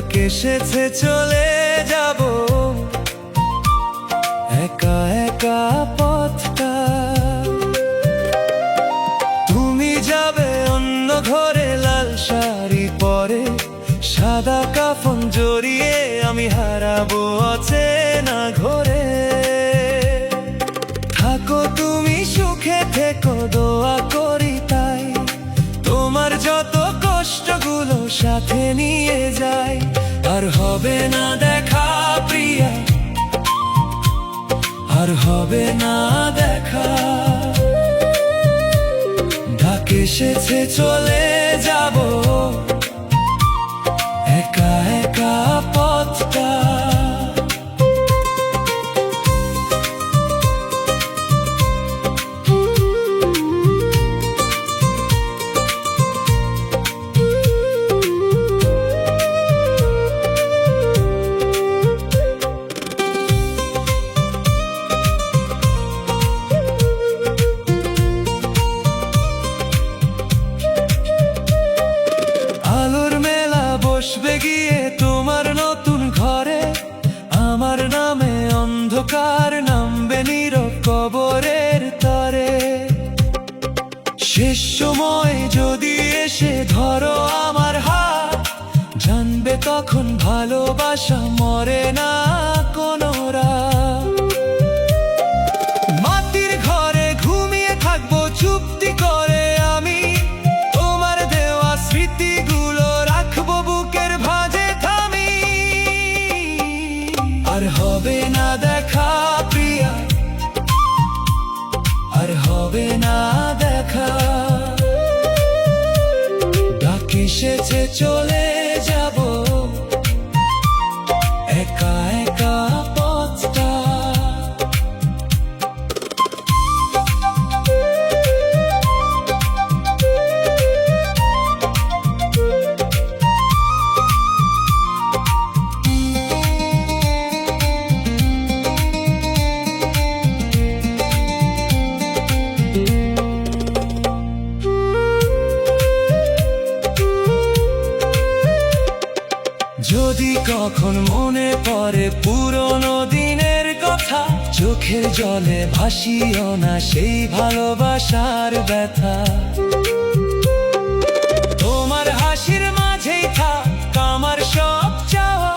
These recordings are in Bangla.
ডাক এসেছে চলে যাব একা একা পথটা। তুমি যাবে অন্য ঘরে লাল শাড়ি পরে, সাদা কাফন জড়িয়ে আমি হারাবো অচেনা ঘরে। থাকো তুমি সুখে থেকো দোয়া করি তাই, তোমার যত কষ্টগুলো সাথে নিয়ে যাই। আর হবে না দেখা প্রিয়া, আর হবে না দেখা, ডাক এসেছে চলে যাব একা একা পথটা। বসবে গিয়ে তোমার নতুন ঘরে, আমার নামে অন্ধকার নামবে নীরব কবরের তরে। শেষ সময় যদি এসে ধরো আমার হাত, জানবে তখন ভালোবাসা মরে না কোনো রাত। মাটির ঘরে ঘুমিয়ে থাকবো চুপটি করে আমি, তোমার দেওয়া স্মৃতিগুলো রাখবো বুকের ভাঁজে থামি। আর হবে না দেখা প্রিয়া, আর হবে না দেখা, ডাক এসেছে চলে যাব একা একা পথটা। যদি কখন মনে পড়ে পুরনো দিনের কথা, চোখের জলে ভাসিও না সেই ভালোবাসার ব্যথা। তোমার হাসির মাঝেই থাক আমার সব চাওয়া,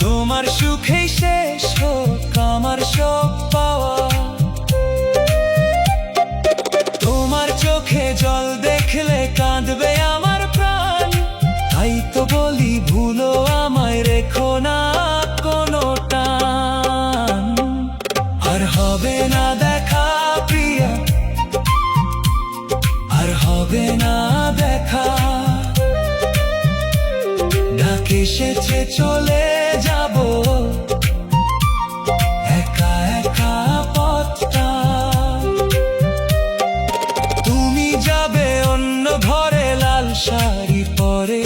তোমার সুখেই শেষ হোক আমার সব পাওয়া। তোমার চোখে জল দেখলে কাঁদবে আমার প্রাণ, তাই তো বলি ভুলো আমায় রেখো না কোনো টান। আর হবে না দেখা প্রিয়া, আর হবে না দেখা, ডাক এসেছে চলে যাব একা একা পথটা। তুমি যাবে অন্য ঘরে লাল শাড়ি পরে,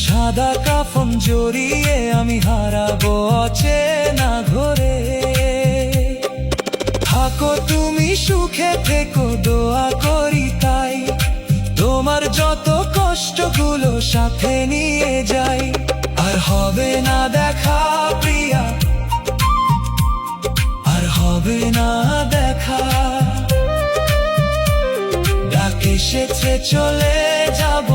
সাদা কাফন জড়িয়ে আমি হারাবো অচেনা ঘরে। থাকো তুমি সুখে থেকো দোয়া করি তাই, তোমার যত কষ্টগুলো সাথে নিয়ে যাই। আর হবে না দেখা প্রিয়া, আর হবে না দেখা, ডাক এসেছে চলে যাব